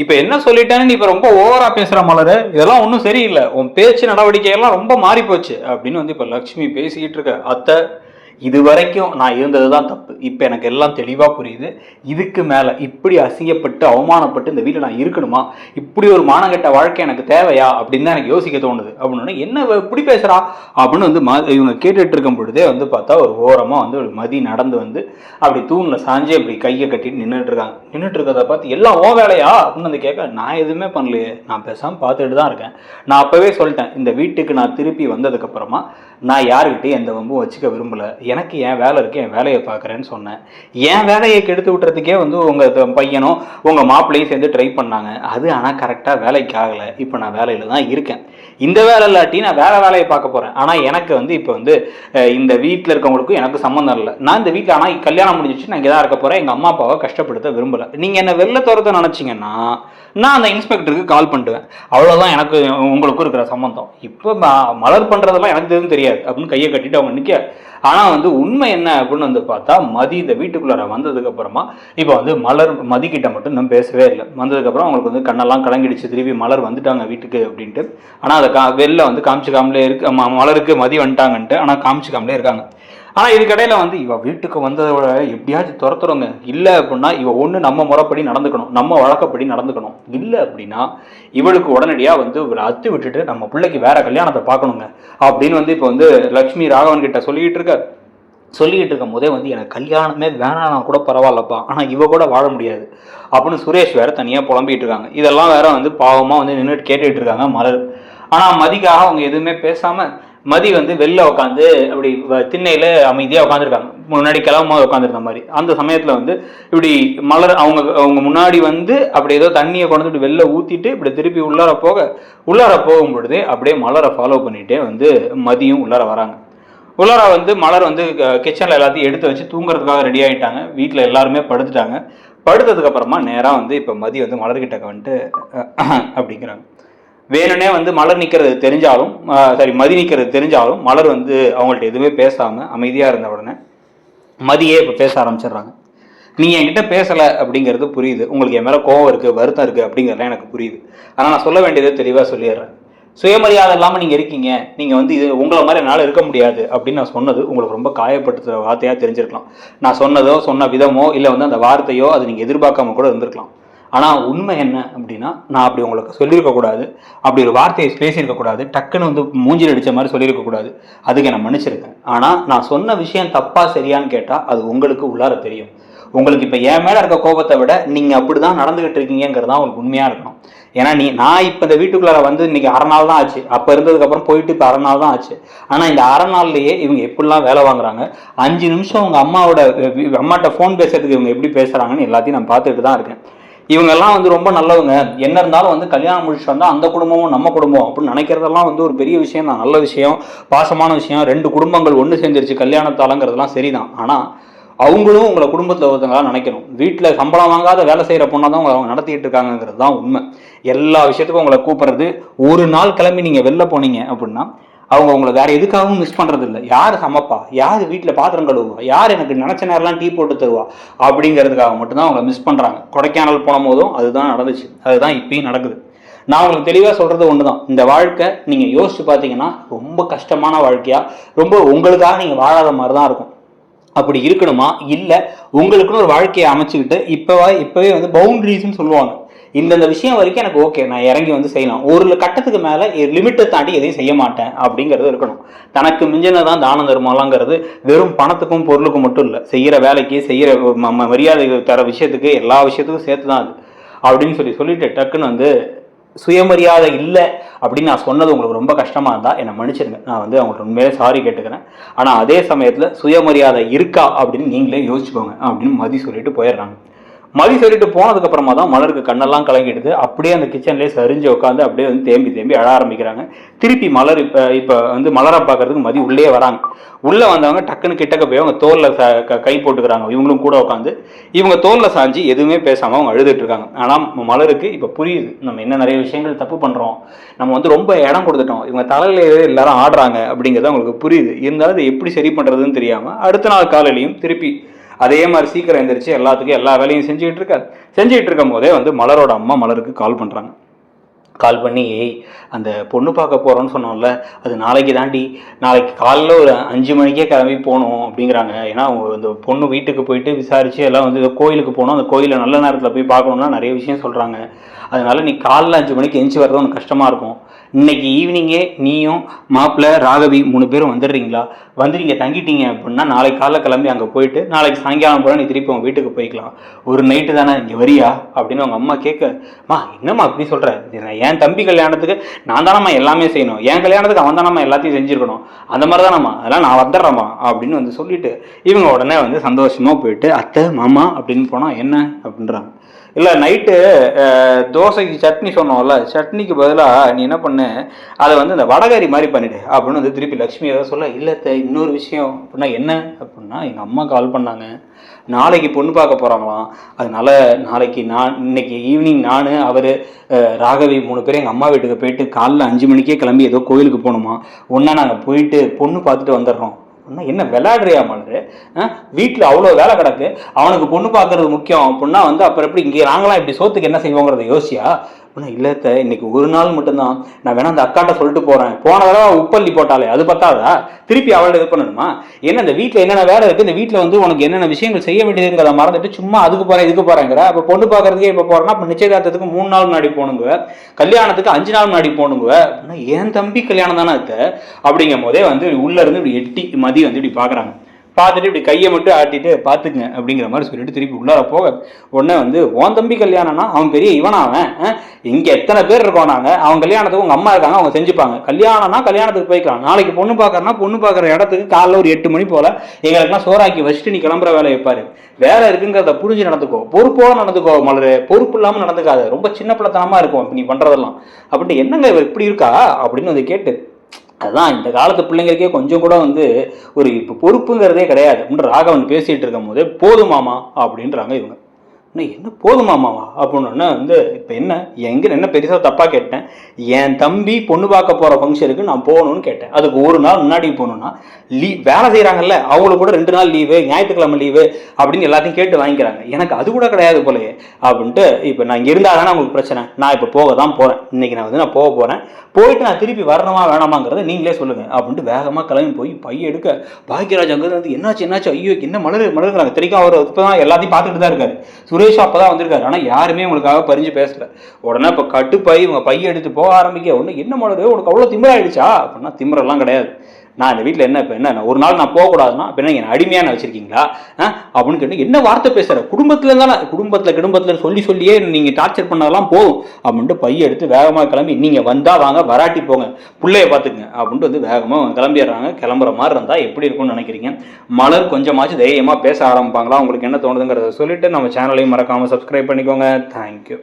இப்ப என்ன சொல்லிட்டேன்னு நீ இப்ப ரொம்ப ஓவரா பேசுற மலரு. இதெல்லாம் ஒண்ணும் சரியில்ல. உன் பேச்சு நடவடிக்கை எல்லாம் ரொம்ப மாறி போச்சு அப்படின்னு வந்து இப்ப லட்சுமி பேசிக்கிட்டு இருக்க. அத்தை, இதுவரைக்கும் நான் இருந்ததுதான் தப்பு. இப்ப எனக்கு எல்லாம் தெளிவா புரியுது. இதுக்கு மேல இப்படி அசிங்கப்பட்டு அவமானப்பட்டு இந்த வீட்டுல நான் இருக்கணுமா? இப்படி ஒரு மானங்கெட்ட வாழ்க்கை எனக்கு தேவையா அப்படின்னு தான் எனக்கு யோசிக்க தோணுது அப்படின்னு. என்ன இப்படி பேசுறா அப்படின்னு வந்து இவங்க கேட்டுட்டு இருக்கும் பொழுதே வந்து பார்த்தா ஒரு ஓரமா வந்து ஒரு மதி நடந்து வந்து அப்படி தூண்ல சாஞ்சு அப்படி கையை கட்டிட்டு நின்றுட்டு இருக்காங்க. நின்றுட்டு இருக்கிறத பார்த்து எல்லாம் ஓ வேலையா அப்படின்னு வந்து கேட்க, நான் எதுவுமே பண்ணலையே, நான் பேசாம பார்த்துட்டு தான் இருக்கேன். நான் அப்பவே சொல்லிட்டேன், இந்த வீட்டுக்கு நான் திருப்பி வந்ததுக்கு அப்புறமா நான் யாருக்கிட்டையும் எந்த வம்பும் வச்சுக்க விரும்பல. எனக்கு என் வேலை இருக்கு, என் வேலையை பார்க்குறேன்னு சொன்னேன். என் வேலையை கெடுத்து விட்டுறதுக்கே வந்து உங்கள் பையனும் உங்கள் மாப்பிள்ளையும் சேர்ந்து ட்ரை பண்ணாங்க. அது ஆனால் கரெக்டாக வேலைக்கு ஆகலை. இப்போ நான் வேலையில் தான் இருக்கேன். இந்த வேலை இல்லாட்டி நான் வேற வேலையை பார்க்க போகிறேன். ஆனால் எனக்கு வந்து இப்போ வந்து இந்த வீட்டில் இருக்கவங்களுக்கும் எனக்கு சம்மந்தம் இல்லை. நான் இந்த வீட்டில் ஆனால் கல்யாணம் முடிஞ்சிச்சு, நான் இங்கே தான் இருக்க போகிறேன். எங்கள் அம்மா அப்பாவை கஷ்டப்படுத்த விரும்பலை. நீங்கள் என்னை வெளில துரத்த நினச்சிங்கன்னா நான் அந்த இன்ஸ்பெக்டருக்கு கால் பண்ணிடுவேன். அவ்வளோதான் எனக்கு உங்களுக்கும் இருக்கிற சம்மந்தம். இப்போ மலர் பண்ணுறதெல்லாம் எனக்கு எதுவும் தெரியாது அப்படின்னு கையை கட்டிட்டு அவங்க நிற்க. ஆனால் வந்து உண்மை என்ன அப்படின்னு வந்து பார்த்தா, மதி இந்த வீட்டுக்குள்ளார வந்ததுக்கு அப்புறமா இப்போ வந்து மலர் மதிக்கிட்ட மட்டும் இன்னும் பேசவே இல்லை. வந்ததுக்கப்புறம் அவங்களுக்கு வந்து கண்ணெல்லாம் கலங்கிடுச்சு, திருப்பி மலர் வந்துட்டாங்க வீட்டுக்கு அப்படின்ட்டு. ஆனால் அதை வெளில வந்து காமிச்சிக்காமலே இருக்கு. மலருக்கு மதி வந்துட்டாங்கன்ட்டு ஆனால் காமிச்சிக்காமலே இருக்காங்க. ஆனால் இதுக்கடையில் வந்து இவ வீட்டுக்கு வந்ததோட எப்படியாச்சும் துரத்துறோங்க. இல்லை அப்படின்னா இவ ஒன்று நம்ம முறைப்படி நடந்துக்கணும், நம்ம வழக்கப்படி நடந்துக்கணும். இல்லை அப்படின்னா இவளுக்கு உடனடியாக வந்து ஒரு அத்து விட்டுட்டு நம்ம பிள்ளைக்கு வேற கல்யாணத்தை பார்க்கணுங்க அப்படின்னு வந்து இப்போ வந்து லக்ஷ்மி ராகவன் கிட்ட சொல்லிக்கிட்டு இருக்கும் போதே வந்து எனக்கு கல்யாணமே வேணாம்னா கூட பரவாயில்லப்பா, ஆனால் இவ கூட வாழ முடியாது அப்படின்னு சுரேஷ் வேற தனியாக புலம்பிட்டு இருக்காங்க. இதெல்லாம் வேற வந்து பாவமாக வந்து நின்றுட்டு கேட்டுட்டு இருக்காங்க மலர். ஆனால் மதிக்காக அவங்க எதுவுமே பேசாமல் மதி வந்து வெளில உட்காந்து அப்படி திண்ணையில் அமைதியாக உட்காந்துருக்காங்க. முன்னாடி கிளம்ப உட்காந்துருந்த மாதிரி. அந்த சமயத்தில் வந்து இப்படி மலர் அவங்க முன்னாடி வந்து அப்படி ஏதோ தண்ணியை கொண்டு வந்து வெளில ஊற்றிட்டு இப்படி திருப்பி உள்ளார போகும் பொழுதே அப்படியே மலரை ஃபாலோ பண்ணிகிட்டே வந்து மதியும் உள்ளார வராங்க. உள்ளார வந்து மலர் வந்து கிச்சனில் எல்லாத்தையும் எடுத்து வச்சு தூங்குறதுக்காக ரெடி ஆகிட்டாங்க. வீட்டில் எல்லாருமே படுத்துட்டாங்க. படுத்ததுக்கு அப்புறமா நேராக வந்து இப்போ மதி வந்து மலர்கிட்ட வந்துட்டு அப்படிங்கிறாங்க. வேணும்னே வந்து மலர் நிற்கிறது தெரிஞ்சாலும் மதி நிற்கிறது தெரிஞ்சாலும் மலர் வந்து அவங்கள்ட்ட எதுவுமே பேசாமல் அமைதியாக இருந்த உடனே மதியே இப்போ பேச ஆரம்பிச்சிடுறாங்க. நீங்கள் என்கிட்ட பேசலை அப்படிங்கிறது புரியுது, உங்களுக்கு என் மேலே கோவம் இருக்குது, வருத்தம் இருக்குது அப்படிங்கிறதுலாம் எனக்கு புரியுது. ஆனால் நான் சொல்ல வேண்டியதை தெளிவாக சொல்லிடுறேன். சுயமரியாதை இல்லாமல் நீங்கள் இருக்கீங்க, நீங்கள் வந்து இது உங்களை மாதிரி என்னால் இருக்க முடியாது அப்படின்னு நான் சொன்னது உங்களுக்கு ரொம்ப காயப்படுத்துகிற வார்த்தையாக தெரிஞ்சிருக்கலாம். நான் சொன்னதோ சொன்ன விதமோ இல்லை வந்து அந்த வார்த்தையோ அது நீங்கள் எதிர்பார்க்காம கூட இருந்திருக்கலாம். ஆனால் உண்மை என்ன அப்படின்னா, நான் அப்படி உங்களுக்கு சொல்லியிருக்கக்கூடாது, அப்படி ஒரு வார்த்தையை பேசியிருக்கக்கூடாது, டக்குன்னு வந்து மூஞ்சில் அடித்த மாதிரி சொல்லியிருக்கக்கூடாது. அதுக்கு நான் மன்னிச்சிருக்கேன். ஆனால் நான் சொன்ன விஷயம் தப்பாக சரியான்னு கேட்டால் அது உங்களுக்கு உள்ளார தெரியும். உங்களுக்கு இப்போ என் மேலே இருக்க கோபத்தை விட நீங்கள் அப்படி தான் நடந்துகிட்டு இருக்கீங்கிறதான் உங்களுக்கு உண்மையாக இருக்கணும். ஏன்னா நான் இப்போ இந்த வீட்டுக்குள்ளார வந்து இன்னைக்கு அரை நாள் தான் ஆச்சு. அப்போ இருந்ததுக்கப்புறம் போயிட்டு இப்போ அரை நாள் தான் ஆச்சு. ஆனால் இந்த அரை நாள்லேயே இவங்க எப்படிலாம் வேலை வாங்குறாங்க, 5 நிமிஷம் அவங்க அம்மாட்ட ஃபோன் பேசுறதுக்கு இவங்க எப்படி பேசுகிறாங்கன்னு எல்லாத்தையும் நான் பார்த்துட்டு தான் இருக்கேன். இவங்கெல்லாம் வந்து ரொம்ப நல்லவங்க. என்ன இருந்தாலும் வந்து கல்யாணம் முடிச்சுட்டு வந்தால் அந்த குடும்பமும் நம்ம குடும்பம் அப்படின்னு நினைக்கிறதெல்லாம் வந்து ஒரு பெரிய விஷயம் தான், நல்ல விஷயம், பாசமான விஷயம். 2 குடும்பங்கள் ஒன்று சேர்ந்துருச்சு கல்யாணத்தாலங்கிறதுலாம் சரிதான். ஆனால் அவங்களும் உங்களை குடும்பத்தில் ஒருத்தங்களாக நினைக்கணும். வீட்டில் சம்பளம் வாங்காத வேலை செய்கிற பொண்ணாக தான் அவங்க நடத்திட்டு இருக்காங்கிறது தான் உண்மை. எல்லா விஷயத்துக்கும் உங்களை கூப்பிட்றது. ஒரு நாள் கிளம்பி நீங்கள் வெளில போனீங்க அப்படின்னா அவங்க உங்களை வேற எதுக்காகவும் மிஸ் பண்றது இல்லை. யார் சமைப்பா, யார் வீட்டில் பாத்திரம் கழுவுவா, யார் எனக்கு நினைச்ச நேரம்லாம் டீ போட்டு தருவா அப்படிங்கிறதுக்காக மட்டும்தான் அவங்களை மிஸ் பண்றாங்க. கொடைக்கானல் போன போதும் அதுதான் நடந்துச்சு, அதுதான் இப்பயும் நடக்குது. நான் உங்களுக்கு தெளிவாக சொல்றது ஒண்ணுதான், இந்த வாழ்க்கை நீங்க யோசிச்சு பார்த்தீங்கன்னா ரொம்ப கஷ்டமான வாழ்க்கையா, ரொம்ப உங்களுக்காக நீங்க வாழாத மாதிரி தான் இருக்கும். அப்படி இருக்கணுமா, இல்லை உங்களுக்குன்னு ஒரு வாழ்க்கையை அமைச்சுக்கிட்டு இப்பவே வந்து பவுண்டரிஸ்ன்னு சொல்லுவாங்க, இந்தந்த விஷயம் வரைக்கும் எனக்கு ஓகே, நான் இறங்கி வந்து செய்யலாம், ஒரு கட்டத்துக்கு மேலே லிமிட்டை தாண்டி எதையும் செய்ய மாட்டேன் அப்படிங்கிறது இருக்கணும். தனக்கு மிஞ்சினதான் தான தர்மலாங்கிறது வெறும் பணத்துக்கும் பொருளுக்கும் மட்டும் இல்லை, செய்கிற வேலைக்கு செய்கிற மரியாதை தர விஷயத்துக்கு எல்லா விஷயத்துக்கும் சேர்த்து தான் அது அப்படின்னு சொல்லிட்டு டக்குன்னு வந்து சுயமரியாதை இல்லை அப்படின்னு நான் சொன்னது உங்களுக்கு ரொம்ப கஷ்டமாக இருந்தால் என்னை மன்னிச்சிருங்க. நான் வந்து அவங்கள்ட்ட உண்மையிலே சாரி கேட்டுக்கிறேன். ஆனால் அதே சமயத்தில் சுயமரியாதை இருக்கா அப்படின்னு நீங்களே யோசிச்சுக்கோங்க அப்படின்னு மதி சொல்லிட்டு போயிடுறாங்க. மதி சொல்லிட்டு போனதுக்கு அப்புறமா தான் மலருக்கு கண்ணெல்லாம் கலங்கிடுது. அப்படியே அந்த கிச்சன்லேயே சரிஞ்சு உட்காந்து அப்படியே வந்து தேம்பி அழ ஆரம்பிக்கிறாங்க. திருப்பி மலர் இப்போ வந்து மலரை பார்க்கறதுக்கு மதி உள்ளே வராங்க. உள்ளே வந்தவங்க டக்குன்னு கிட்டக்க போய் அவங்க தோலில் கை போட்டுக்கிறாங்க. இவங்களும் கூட உட்காந்து இவங்க தோலில் சாஞ்சி எதுவுமே பேசாமல் அவங்க அழுதுட்டு இருக்காங்க. ஆனால் மலருக்கு இப்போ புரியுது, நம்ம என்ன நிறைய விஷயங்கள் தப்பு பண்ணுறோம், நம்ம வந்து ரொம்ப இடம் கொடுத்துட்டோம், இவங்க தலையிலேயே எல்லாரும் ஆடுறாங்க அப்படிங்கிறது அவங்களுக்கு புரியுது. இருந்தாலும் அதை எப்படி சரி பண்ணுறதுன்னு தெரியாமல் அடுத்த நாள் காலையிலையும் திருப்பி அதே மாதிரி சீக்கிரம் எழுந்திரிச்சு எல்லாத்துக்கும் எல்லா வேலையும் செஞ்சுக்கிட்டு இருக்கும் போதே வந்து மலரோட அம்மா மலருக்கு கால் பண்ணுறாங்க. கால் பண்ணி அந்த பொண்ணு பார்க்க போகிறோன்னு சொன்னோம்ல, அது நாளைக்கு தாண்டி, நாளைக்கு காலைல ஒரு 5 மணிக்கே கிளம்பி போகணும் அப்படிங்கிறாங்க. ஏன்னா அவங்க இந்த பொண்ணு வீட்டுக்கு போயிட்டு விசாரித்து எல்லாம் வந்து கோயிலுக்கு போகணும், அந்த கோயிலில் நல்ல நேரத்தில் போய் பார்க்கணுன்னா நிறைய விஷயம் சொல்கிறாங்க. அதனால நீ காலைல 5 மணிக்கு எந்திச்சு வர்றது உனக்கு கஷ்டமாக இருக்கும். இன்னைக்கு ஈவினிங்கே நீயும் மாப்பிள்ளை ராகவி 3 பேரும் வந்துடுறீங்களா? வந்து நீங்கள் தங்கிட்டீங்க அப்படின்னா நாளைக்கு காலைல கிளம்பி அங்கே போயிட்டு நாளைக்கு சாயங்காலம் போல நீ திருப்பி உங்கள் வீட்டுக்கு போய்க்கலாம். ஒரு நைட்டு தானே, இங்கே வரியா அப்படின்னு அவங்க அம்மா கேட்கம்மா, என்னம்மா அப்படி சொல்கிறேன், என் தம்பி கல்யாணத்துக்கு நான் தானம்மா எல்லாமே செய்யணும், என் கல்யாணத்துக்கு அவன் தானம்மா எல்லாத்தையும் செஞ்சுருக்கணும், அந்த மாதிரி தானம்மா, அதெல்லாம் நான் வந்துடுறேம்மா அப்படின்னு வந்து சொல்லிட்டு இவங்க உடனே வந்து சந்தோஷமாக போயிட்டு அத்தை மாமா அப்படின்னு போனால் என்ன அப்படின்றாங்க. இல்லை நைட்டு தோசைக்கு சட்னி சொன்னோம்ல, சட்னிக்கு பதிலாக நீ என்ன பண்ணு, அதை வந்து இந்த வடகரி மாதிரி பண்ணிவிடு அப்படின்னு வந்து திருப்பி லக்ஷ்மி ஏதாவது சொல்ல. இல்லை இன்னொரு விஷயம் அப்படின்னா என்ன அப்படின்னா, எங்கள் அம்மா கால் பண்ணாங்க, நாளைக்கு பொண்ணு பார்க்க போகிறாங்களாம். அதனால நாளைக்கு இன்னைக்கு ஈவினிங் நான் அவர் ராகவி 3 பேரும் எங்கள் அம்மா வீட்டுக்கு போயிட்டு காலைல 5 மணிக்கே கிளம்பி ஏதோ கோயிலுக்கு போகணுமா, ஒன்றா நாங்கள் போயிட்டு பொண்ணு பார்த்துட்டு வந்துடுறோம். என்ன விளையாடுறியா மலரு, வீட்டில் அவ்வளோ வேலை கிடக்கு, அவனுக்கு பொண்ணு பார்க்கறது முக்கியம் அப்படின்னா வந்து அப்புறம் எப்படி இங்கே நாங்களாம் இப்படி சோத்துக்கு என்ன செய்வோங்கிறத யோசியா அப்படின்னா. இல்லத்த இன்னைக்கு ஒரு நாள் மட்டும்தான், நான் வேணா அந்த அக்காட்ட சொல்லிட்டு போகிறேன், போன தடவை உப்பள்ளி போட்டாலே அது பத்தாதா, திருப்பி அவளை இது பண்ணணுமா, என்ன இந்த வீட்டில் என்னென்ன வேலை இருக்குது, இந்த வீட்டில் வந்து உனக்கு என்னென்ன விஷயங்கள் செய்ய வேண்டியதுங்கிறத மறந்துட்டு சும்மா அதுக்கு போகிறேன் இதுக்கு போகிறேங்கிற. அப்போ பொண்ணு பார்க்கறதுக்கே இப்போ போகிறேன்னா அப்போ நிச்சயதார்த்தத்துக்கு 3 நாள் முன்னாடி போகணுங்க, கல்யாணத்துக்கு 5 நாள் முன்னாடி போகணுங்க அப்படின்னா என் தம்பி கல்யாணம் தானே அத்தை அப்படிங்கும் போதே வந்து உள்ளே இருந்து இப்படி எட்டி மதி வந்து இப்படி பார்க்குறாங்க. பார்த்துட்டு இப்படி கையை மட்டும் ஆட்டிட்டு பார்த்துக்குங்க அப்படிங்கிற மாதிரி சொல்லிட்டு திருப்பி உள்ளார போக உடனே வந்து உன் தம்பி கல்யாணம்னா அவன் பெரிய இவனாவன், இங்கே எத்தனை பேர் இருக்கோம் நாங்கள், அவன் கல்யாணத்துக்கு உங்கள் அம்மா இருக்காங்க அவங்க செஞ்சுப்பாங்க, கல்யாணம்னா கல்யாணத்துக்கு போய்க்கலாம், நாளைக்கு பொண்ணு பார்க்கறனா பொண்ணு பார்க்குற இடத்துக்கு காலைல ஒரு 8 மணி போல் எங்களுக்கெல்லாம் சோறாக்கி வச்சுட்டு நீ கிளம்புற வேலை வைப்பாரு, வேலை இருக்குங்கிறத புரிஞ்சு நடந்துக்கோ, பொறுப்போட நடந்துக்கோ மலரு, பொறுப்பு இல்லாமல் நடந்துக்காது, ரொம்ப சின்ன பிள்ளைத்தனமாக இருக்கும் நீ பண்ணுறதெல்லாம் அப்படின்ட்டு. என்னங்க இப்படி இருக்கா அப்படின்னு வந்து கேட்டு, அதுதான் இந்த காலத்து பிள்ளைங்களுக்கே கொஞ்சம் கூட வந்து ஒரு இப்போ பொறுப்புங்கிறதே கிடையாது அப்படின்னு ராகவன் பேசிகிட்டு இருக்கும் போதே போதுமாமா அப்படின்றாங்க இவங்க. என்ன போதுமாமாவா அப்படின்னா வந்து இப்போ என்ன பெருசாக தப்பாக கேட்டேன், என் தம்பி பொண்ணு பார்க்க போகிற ஃபங்க்ஷனுக்கு நான் போகணும்னு கேட்டேன், அதுக்கு ஒரு நாள் முன்னாடி போகணுன்னா வேலை செய்கிறாங்கல்ல அவங்களுக்கு கூட 2 நாள் லீவு, ஞாயிற்றுக்கிழமை லீவு அப்படின்னு எல்லாத்தையும் கேட்டு வாங்கிக்கிறாங்க, எனக்கு அது கூட கிடையாது போலயே அப்படின்ட்டு. இப்போ நான் இங்கே இருந்தால் தானே உங்களுக்கு பிரச்சனை, நான் இப்போ போக தான் போகிறேன், இன்றைக்கி நான் போக போகிறேன், போயிட்டு நான் திருப்பி வரணுமா வேணாமாங்கிறத நீங்களே சொல்லுங்கள் அப்படின்ட்டு வேகமாக கிளம்பி போய் பைய எடுக்க பாக்யராஜ் அங்கே வந்து என்னாச்சு ஐயோ என்ன மலருங்கிறாங்க. தெரியும் அவர் இப்போ தான் எல்லாத்தையும் பார்த்துட்டு தான் இருக்காரு, சுரேஷ் அப்பதான் வந்திருக்காரு, ஆனால் யாருமே உங்களுக்காக பறிஞ்சு பேசல. உடனே இப்போ கட்டுப்பை இவங்க பைய எடுத்து போக ஆரம்பிக்க உடனே என்ன மலரு உனக்கு அவ்வளோ திமிராயிடுச்சா அப்படின்னா, திமிரெல்லாம் கிடையாது, நான் இந்த வீட்டில் என்ன ஒரு நாள் நான் போகக்கூடாதுன்னா அப்படின்னா என்ன அடிமையான வச்சிருக்கீங்களா அப்படின்னு கேட்டு என்ன வார்த்தை பேசுகிற, குடும்பத்தில் சொல்லியே நீங்கள் டார்ச்சர் பண்ணதெல்லாம் போதும் அப்படின்ட்டு பைய எடுத்து வேகமாக கிளம்பி நீங்கள் வந்தால் வாங்க வராட்டி போங்க பிள்ளைய பார்த்துக்குங்க அப்படின்ட்டு வந்து வேகமாக கிளம்பிடுறாங்க. கிளம்புற மாதிரி இருந்தால் எப்படி இருக்கும்னு நினைக்கிறீங்க? மலர் கொஞ்சமாச்சும் தைரியமாக பேச ஆரம்பிப்பாங்களா? உங்களுக்கு என்ன தோணுதுங்கிறத சொல்லிட்டு நம்ம சேனலையும் மறக்காமல் சப்ஸ்கிரைப் பண்ணிக்கோங்க. தேங்க்யூ.